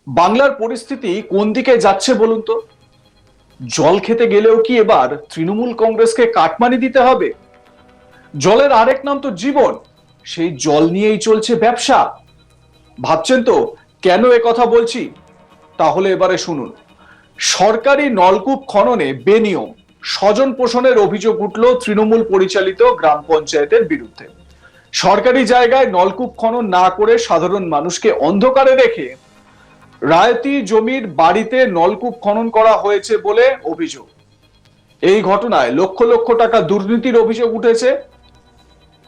বাংলার পরিস্থিতি কোন দিকে যাচ্ছে বলুন তো? জল খেতে গেলেও কি এবার তৃণমূল কংগ্রেসকে কাটমানি দিতে হবে? জলের আরেক নাম তো জীবন, সেই জল নিয়েই চলছে ব্যবসা। ভাবছেন তো কেন এ কথা বলছি? তাহলে এবারে শুনুন। সরকারি নলকূপ খননে বেনিয়ম, স্বজন পোষণের অভিযোগ উঠল তৃণমূল পরিচালিত গ্রাম পঞ্চায়েতের বিরুদ্ধে। সরকারি জায়গায় নলকূপ খনন না করে সাধারণ মানুষকে অন্ধকারে রেখে রায়তি জমির বাড়িতে নলকূপ খনন করা হয়েছে বলে অভিযোগ। এই ঘটনায় লক্ষ লক্ষ টাকা দুর্নীতির অভিযোগ উঠেছে।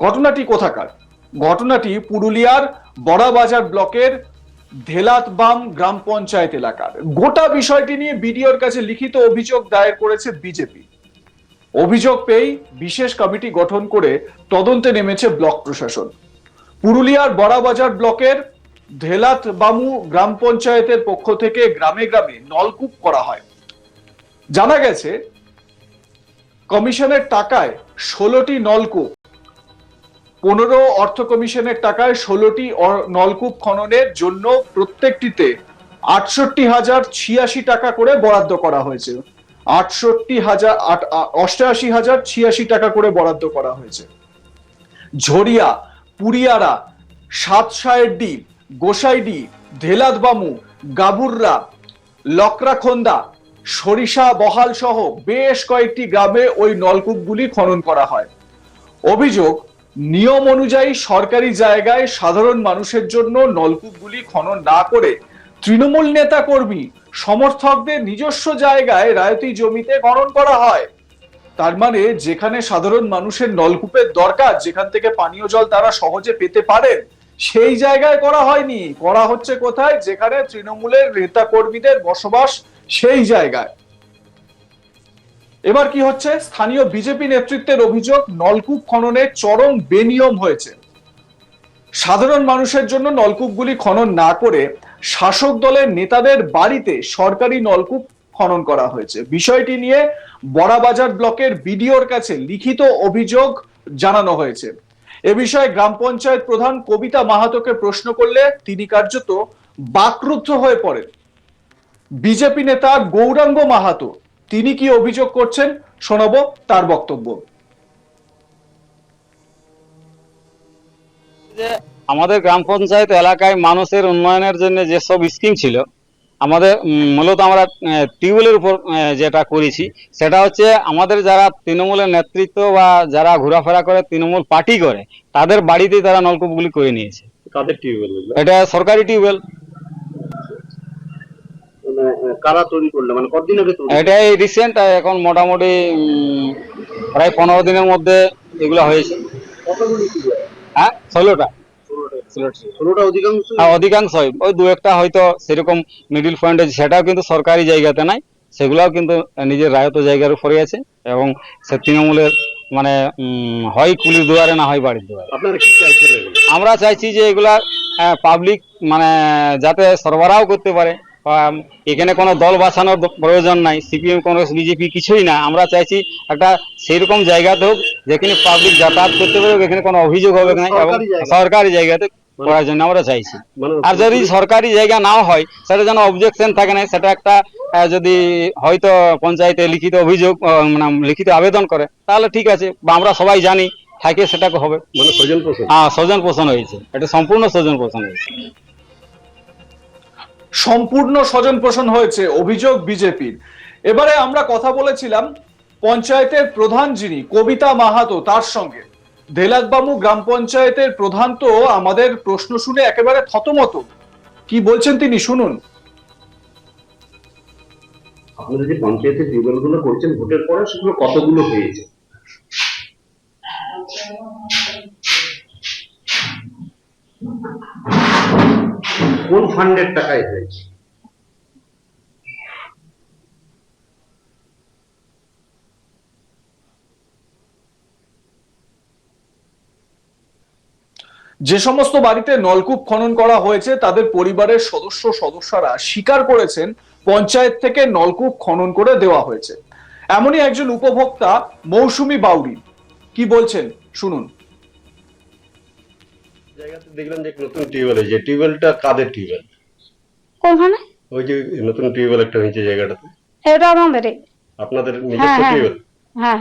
ঘটনাটি কোথাকার? ঘটনাটি পুরুলিয়ার বড়াবাজার ব্লকের ধেলাতবাম গ্রাম পঞ্চায়েত এলাকার। গোটা বিষয়টি নিয়ে বিডিওর কাছে লিখিত অভিযোগ দায়ের করেছে বিজেপি। অভিযোগ পেয়েই বিশেষ কমিটি গঠন করে তদন্তে নেমেছে ব্লক প্রশাসন। পুরুলিয়ার বড়াবাজার ব্লকের ধেলাতবামু গ্রাম পঞ্চায়েতের পক্ষ থেকে গ্রামে গ্রামে নলকূপ করা হয়। জানা গেছে কমিশনের টাকায় 16টি নলকূপ, 15 অর্থ কমিশনের টাকায় 16টি নলকূপ খননের জন্য প্রত্যেকটিতে 68,086 টাকা করে বরাদ্দ করা হয়েছে। 88,086 টাকা করে বরাদ্দ করা হয়েছে। ঝরিয়া, পুরিয়ারা, সাতসায়েরডি, গোসাইডি, ধেলাতবামু, গাবুররা, লকরাখন্দা, সরিষা বহাল সহ বেশ কয়েকটি গ্রামে ওই নলকূপগুলি খনন করা হয়। অভিযোগ, নিয়ম অনুযায়ী সরকারি জায়গায় সাধারণ মানুষের জন্য নলকূপগুলি খনন না করে তৃণমূল নেতা কর্মী সমর্থকদের নিজস্ব জায়গায় রায়তি জমিতে খনন করা হয়। তার মানে যেখানে সাধারণ মানুষের নলকূপের দরকার, যেখান থেকে পানীয় জল তারা সহজে পেতে পারেন, সেই জায়গায় করা হয়নি। করা হচ্ছে কোথায়? যেখানে তৃণমূলের নেতা কর্মীদের বসবাস, সেই জায়গায়। এবার কি হচ্ছে? স্থানীয় বিজেপি নেতৃত্বের অভিযোগ, নলকূপ খননে চরম বেনিয়ম হয়েছে। সাধারণ মানুষের জন্য নলকূপগুলি খনন না করে শাসক দলের নেতাদের বাড়িতে সরকারি নলকূপ খনন করা হয়েছে। বিষয়টি নিয়ে বড়াবাজার ব্লকের বিডিওর কাছে লিখিত অভিযোগ জানানো হয়েছে। এ বিষয়ে গ্রাম পঞ্চায়েত প্রধান কবিতা মাহাতোকে প্রশ্ন করলে তিনি কার্যত বাকরুদ্ধ হয়ে পড়েন। বিজেপি নেতা গৌরাঙ্গ মাহাতো তিনি কি অভিযোগ করছেন শোনাবো তার বক্তব্য। আমাদের গ্রাম পঞ্চায়েত এলাকায় মানুষের উন্নয়নের জন্য যেসব স্কিম ছিল, আমাদের মূলত আমরা টিউবওয়েলের উপর যেটা করেছি সেটা হচ্ছে আমাদের যারা তৃণমূলের নেতৃত্ব বা যারা ঘোরাফেরা করে, তৃণমূল পার্টি করে, তাদের বাড়িতেই তারা নলকূপগুলি করে নিয়েছে। কাদের টিউবওয়েল? এটা সরকারি টিউবওয়েল। কারা তৈরি করলো, মানে কতদিন আগে তৈরি? এটা এই রিসেন্ট, এখন মোটামুটি প্রায় 15 দিনের মধ্যে এগুলো হয়েছে। কতগুলি টিউবওয়েল? হ্যাঁ, 16টা। 16টা অধিকাংশ? হ্যাঁ, অধিকাংশই। ওই দু একটা হয়তো সেরকম মিডিল পয়েন্ট আছে, সেটাও কিন্তু সরকারি জায়গাতে নাই, সেগুলাও কিন্তু নিজের রায়ত জায়গার উপরে আছে এবং সে তৃণমূলের মানে হয় কুলির দুয়ারে না হয় বাড়ির দুয়ারে। আপনারা কি চাইছেন? আমরা চাইছি যে এগুলা পাবলিক মানে যাতে সরবরাহ করতে পারে। এখানে কোনো দল বাঁচানোর প্রয়োজন নাই, সিপিএম কংগ্রেস বিজেপি কিছুই না। আমরা চাইছি একটা সেইরকম জায়গাতে হোক যেখানে পাবলিক যাতায়াত করতে পারে, এখানে কোনো অভিযোগ হবে না, এবং সরকারি জায়গাতে করার জন্য আমরা চাইছি। আর যদি সরকারি জায়গা নাও হয়, সেটা যেন অবজেকশন থাকে না, সেটা একটা যদি হয়তো পঞ্চায়েতে লিখিত অভিযোগ মানে লিখিত আবেদন করে তাহলে ঠিক আছে, বা আমরা সবাই জানি থাকে সেটা হবে। মানে স্বজন পোষণ? হ্যাঁ, স্বজন পোষণ হয়েছে, এটা সম্পূর্ণ স্বজন পোষণ হয়েছে। সম্পূর্ণ স্বজন পোষণ হয়েছে অভিযোগ বিজেপির। এবারে আমরা কথা বলেছিলাম পঞ্চায়েতের প্রধান যিনি কবিতা মাহাতো তার সঙ্গে। ধেলাতবামু গ্রাম পঞ্চায়েতের প্রধান তো আমাদের প্রশ্ন শুনে একেবারে থতমত। কি বলছেন তিনি শুনুন। আপনারা যে পঞ্চায়েতের টিউবওয়েল গুলো করছেন ভোটের পরে, সেগুলো কতগুলো হয়েছে? কোন ফান্ডের টাকায় হয়েছে? যে সমস্ত বাড়িতে নলকূপ খনন করা হয়েছে তাদের পরিবারের সদস্যরা স্বীকার করেছেন পঞ্চায়েত থেকে নলকূপ খনন করে দেওয়া হয়েছে। এমনই একজন উপভোক্তা মৌসুমী বাউরি কি বলছেন শুনুন। জায়গাতে দেখলাম যে নতুন টিউবওয়েল, যে টিউবওয়েলটা কাদের টিউবওয়েল? কোনখানে? ওই যে নতুন টিউবওয়েল একটা হয়েছে জায়গাটাতে, এটা আমাদেরই। আপনাদের হ্যাঁ নিজস্ব হ্যাঁ টিউবওয়েল? হ্যাঁ,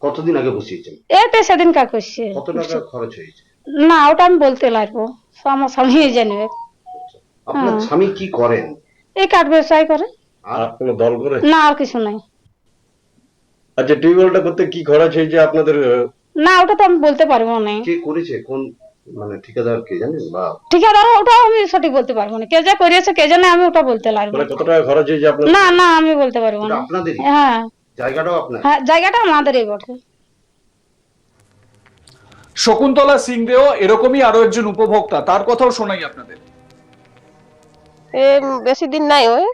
কতদিন আগে বসিয়েছেন? এটা সেদিন কাজ করছে। কত টাকা খরচ হয়েছে? না, ওটা আমি বলতে লাগবো, আমার স্বামী জানবে। আপনার স্বামী কি করেন? এই কাঠ ব্যবসায় করে। আর আর কোনো দল করে? না, আর কিছু নাই। আচ্ছা, টিউবওয়েলটা করতে কি খরচ হয়েছে আপনাদের? না, ওটা তো আমি বলতে পারবো না। কে করেছে? কোন মানে ঠিকাদার কে জানেন? বা ঠিকাদার ওটা আমি সঠিক বলতে পারবো না, কে যা করিয়েছে কে জানে, আমি ওটা বলতে লাগবো। মানে কত টাকা খরচ হয়েছে আপনাদের? না না, আমি বলতে পারবো ওটা না। আপনাদেরই? হ্যাঁ জায়গাটাও আপনার? হ্যাঁ, জায়গাটা আমাদেরই বটে। শকুন্তলা সিংদেও এরকমই আরো একজন উপভোক্তা, তার কথাও শোনাই আপনাদের। বেশি দিন নাই, ওই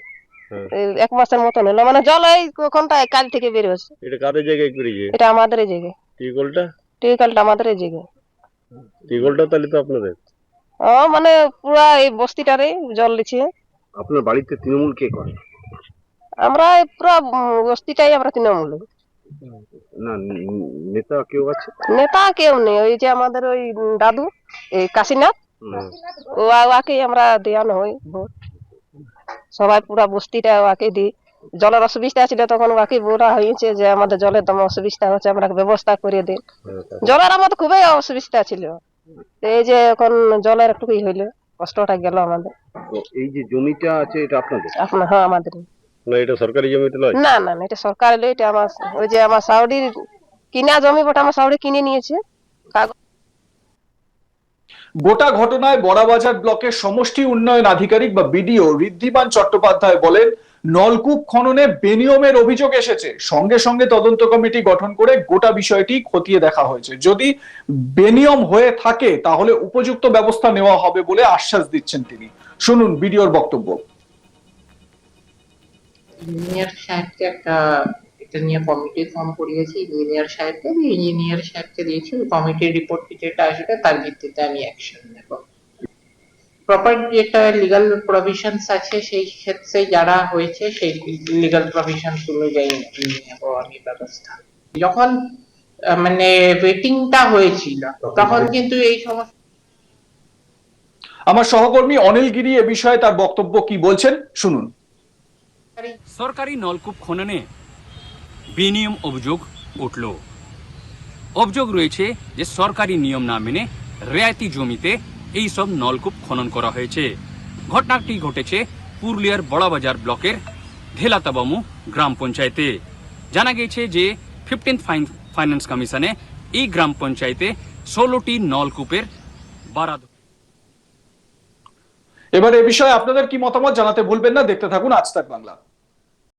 হ্যাঁ। এই 1 মাসের মতন হলো, মানে জল এই কোনটা কাল থেকে বের হচ্ছে। এটা কাদের জায়গায় করেছে এটা আমাদের এই জায়গায়, টিউবওয়েলটা? টিউবওয়েলটা আমাদের এই জায়গায়। টিউবওয়েলটা তাহলে তো আপনাদের। মানে পুরা এই বস্তিটারে জল দিচ্ছে। আপনার বাড়িতে তৃণমূল কে করে? আমরা এই পুরা বস্তিটাই আমরা তৃণমূল। না, নেতা কেউ আছে? নেতা কেউ নেই, ওই যে আমাদের ওই দাদু, এই কাশীনাথ, ওয়াকেই আমরা দেওয়ানো হয় ভোট। সবাই পুরা বস্তিটা ওয়াকে দিই। জলের অসুবিধা ছিল তখন ওয়াকে বলা হয়েছে যে আমাদের জলের দম অসুবিধা হচ্ছে, আমরা ব্যবস্থা করে দিন। জলের আমাদের খুবই অসুবিধা ছিল, এই যে এখন জলের একটু হইলো, কষ্টটা গেল আমাদের। এই যে জমিটা আছে এটা আপনাদের? এখন হ্যাঁ আমাদের। না, এটা সরকারি জমিতে নয়? না না না, এটা সরকার এলো, এটা আমার ওই যে আমার সাউডির কিনা জমি, বটে আমার সাউডি কিনে নিয়েছে। গোটা ঘটনায় বড়াবাজার ব্লকের সমষ্টি উন্নয়ন আধিকারিক বা বিডিও ঋদ্ধিমান চট্টোপাধ্যায় বলেন, নলকূপ খননে বেনিয়মের অভিযোগ এসেছে, সঙ্গে সঙ্গে তদন্ত কমিটি গঠন করে গোটা বিষয়টি খতিয়ে দেখা হয়েছে। যদি বেনিয়ম হয়ে থাকে তাহলে উপযুক্ত ব্যবস্থা নেওয়া হবে বলে আশ্বাস দিচ্ছেন তিনি। শুনুন বিডিওর বক্তব্য। ইঞ্জিনিয়ার সাহেবকে এটা নিয়ে কমিটি ফর্ম করিয়েছি ইঞ্জিনিয়ার সাহেবকে, ইঞ্জিনিয়ার সাহেবকে দিয়েছি। কমিটির রিপোর্ট যেটা আসবে তার ভিত্তিতে আমি অ্যাকশন নেব। প্রপার যেটা লিগ্যাল প্রভিশনস আছে সেই ক্ষেত্রে যারা হয়েছে সেই লিগ্যাল প্রভিশনস অনুযায়ী নেব আমি ব্যবস্থা। যখন মানে ওয়েটিংটা হয়েছিল তখন কিন্তু এই সমস্ত। আমার সহকর্মী অনিল গিরি এ বিষয়ে তার বক্তব্য কি বলছেন শুনুন। সরকারি নলকূপ খননে বেনিয়ম অভিযোগ উঠল। অভিযোগ রয়েছে যে সরকারি নিয়ম না মেনে রেয়াতি জমিতে এই সব নলকূপ খনন করা হয়েছে। ঘটনাটি ঘটেছে পুরুলিয়ার বড়াবাজার ব্লকের ঢেলাতাবামু গ্রাম পঞ্চায়েতে। জানা গেছে যে 15th ফাইন্যান্স কমিশনে এই গ্রাম পঞ্চায়েতে 16টি নলকূপের বরাদ্দ। এবার এ বিষয়ে আপনাদের কি মতামত জানাতে ভুলবেন না, দেখতে থাকুন আজ তাক বাংলা।